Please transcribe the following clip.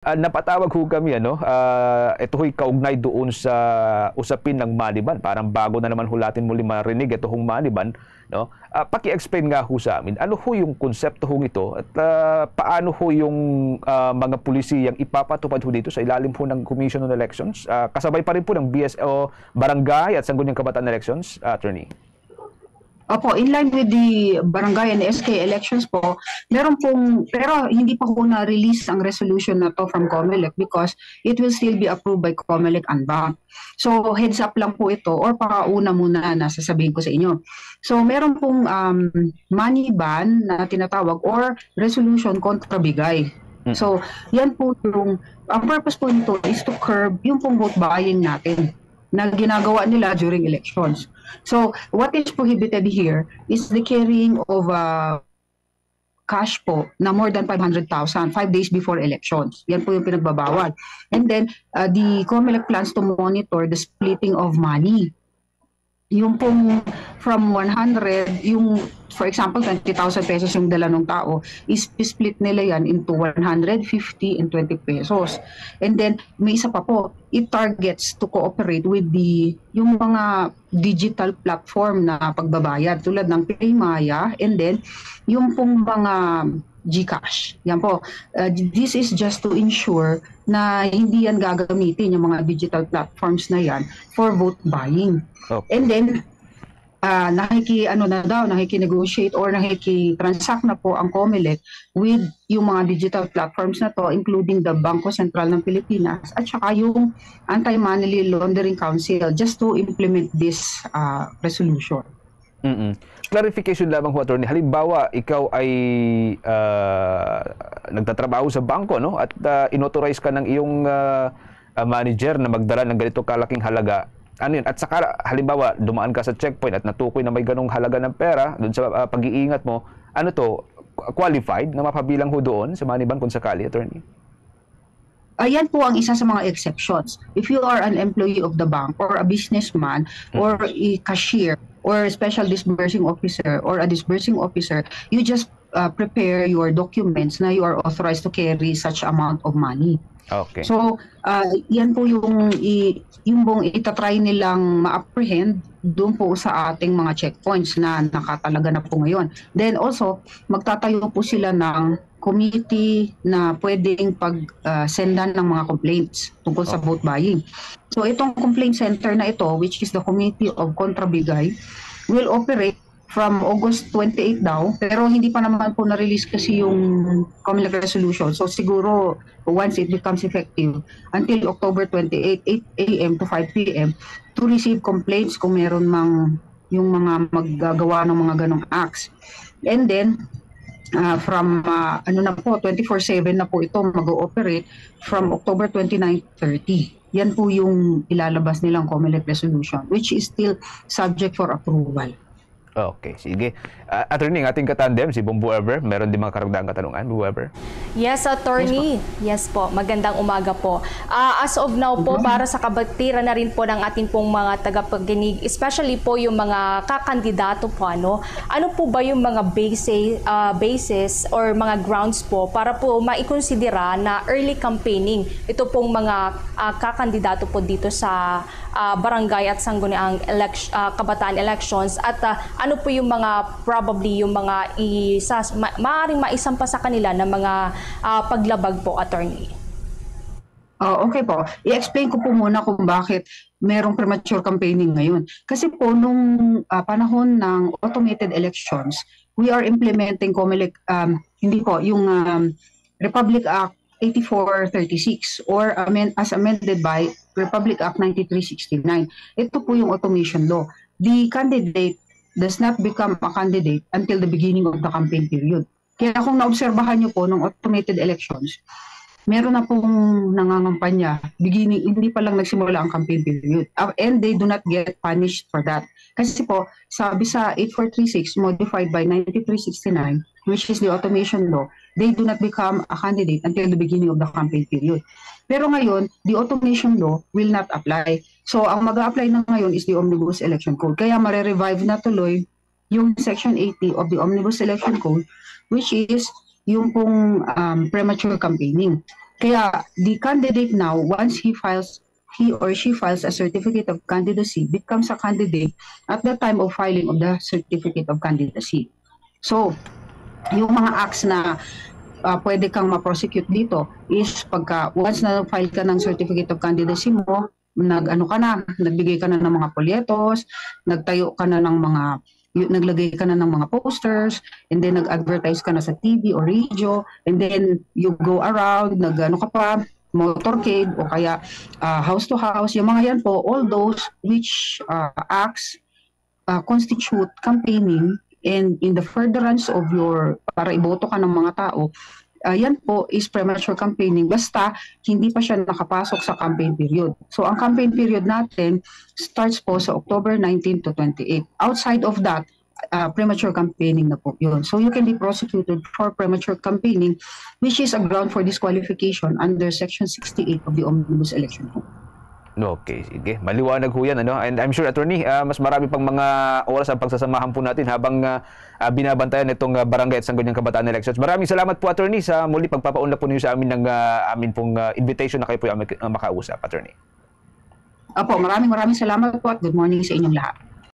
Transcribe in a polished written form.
Napatawag ho kami, ito ho'y kaugnay doon sa usapin ng money ban. Parang bago na naman hulatin muli marinig ito hong money ban, no? Paki-explain nga ho sa amin, ano ho yung konsepto hong ito at paano ho yung mga pulisiyang ipapatupad ho dito sa ilalim ho ng Commission on Elections? Kasabay pa rin po ng BSO, Barangay at Sangguniang Kabataan Elections, Attorney. Opo, in line with the barangay and SK elections po, meron pong, pero hindi pa po na-release ang resolution na to from COMELEC because it will still be approved by COMELEC and BANC. So heads up lang po ito or pakauna muna na sasabihin ko sa inyo. So meron pong money ban na tinatawag or resolution kontra bigay. So yan po yung, ang purpose po nito is to curb yung pong vote buying natin na ginagawa nila during elections. So, what is prohibited here is the carrying of cash po na more than 500,000 5 days before elections. Yan po yung pinagbabawal. And then, the COMELEC plans to monitor the splitting of money. Yung pong from 100, yung for example 20,000 pesos yung dala ng tao, is split nila yan into 150 and 20 pesos. And then may isa pa po, it targets to cooperate with yung mga digital platform na pagbabayad tulad ng PayMaya and then yung pong mga GCash. Yan po. This is just to ensure na hindi yan gagamitin yung mga digital platforms na yan for vote buying. Okay. And then nakiki-negotiate or nakiki-transact na po ang COMELEC with yung mga digital platforms na to, including the Bangko Sentral ng Pilipinas at saka yung Anti-Money Laundering Council just to implement this resolution. Clarification lamang ho, Attorney. Halimbawa, ikaw ay nagtatrabaho sa bangko, no? At inauthorize ka ng iyong manager na magdala ng ganito kalaking halaga. Ano yun? At saka, halimbawa, dumaan ka sa checkpoint at natukoy na may ganong halaga ng pera doon sa pag-iingat mo, ano to, qualified na mapabilang ho doon sa money ban kung sakali, Attorney? Ayan po ang isa sa mga exceptions. If you are an employee of the bank or a businessman or a cashier or a special disbursing officer or a disbursing officer, you just prepare your documents na you are authorized to carry such amount of money. Okay. So, yan po yung buong itatry nilang ma-apprehend doon po sa ating mga checkpoints na nakatalaga na po ngayon. Then also, magtatayo po sila ng committee na pwedeng pag-sendan ng mga complaints tungkol sa vote buying. So itong complaint center na ito, which is the Committee of Kontrabigay, will operate from August 28 daw, pero hindi pa naman po na-release kasi yung COMELEC resolution. So siguro once it becomes effective, until October 28, 8 a.m. to 5 p.m. to receive complaints kung meron yung mga maggagawa ng mga ganong acts. And then, from 24/7 na po ito mag-ooperate from October 29-30. Yan po yung ilalabas nilang COMELEC resolution, which is still subject for approval. Okay, sige. Attorney, ang ating katandem, si Bumbu Ever, meron din mga karagdagang katanungan, Bumbu Ever? Yes, Attorney. Yes po. Magandang umaga po. As of now po, para sa kabatiran na rin po ng ating pong mga tagapagkinig, especially po yung mga kakandidato po, ano po ba yung mga basis or mga grounds po para po maikonsidera na early campaigning ito pong mga kakandidato po dito sa barangay at sangguniang kabataan elections at ano po yung mga probably yung mga maaaring maisampa sa kanila na mga paglabag po, Attorney? Okay po. I-explain ko po muna kung bakit merong premature campaigning ngayon. Kasi po nung panahon ng automated elections, we are implementing COMELEC, hindi po, yung Republic Act 8436 or as amended by Republic Act 9369. Ito po yung automation law. The candidate does not become a candidate until the beginning of the campaign period. Kaya kung naobserbahan nyo po ng automated elections, meron na pong nangangampanya, hindi pa lang nagsimula ang campaign period. And they do not get punished for that. Kasi po, sabi sa 8436 modified by 9369, which is the automation law, they do not become a candidate until the beginning of the campaign period. Pero ngayon, the automation law will not apply. So, ang mag-a-apply na ngayon is the Omnibus Election Code. Kaya mare-revive na tuloy yung Section 80 of the Omnibus Election Code, which is yung pong premature campaigning. Kaya the candidate now, once he or she files a certificate of candidacy, becomes a candidate at the time of filing of the certificate of candidacy. So, yung mga acts na pwede kang ma-prosecute dito is pagka once na file ka ng certificate of candidacy mo, nagbigay ka na ng mga polyetos, nagtayo ka na ng mga naglagay ka na ng mga posters, and then nag-advertise ka na sa TV or radio, and then you go around, motorcade o kaya house to house, yung mga yan po, all those which acts constitute campaigning and in the furtherance of para iboto ka ng mga tao, yan po is premature campaigning basta hindi pa siya nakapasok sa campaign period. So ang campaign period natin starts po sa October 19 to 28. Outside of that, premature campaigning na po yun. So you can be prosecuted for premature campaigning, which is a ground for disqualification under Section 68 of the Omnibus Election Code. Okay, sige. Maliwanag ho yan, ano? And I'm sure, Attorney, mas marami pang mga oras ang pagsasamahan po natin habang binabantayan itong barangay at Sangguniang Kabataan Elections. Maraming salamat po, Attorney, sa muli pagpapaunlak po niyo sa amin ng amin pong invitation na kayo po yung makausap, Attorney. Apo, maraming salamat po at good morning sa inyong lahat.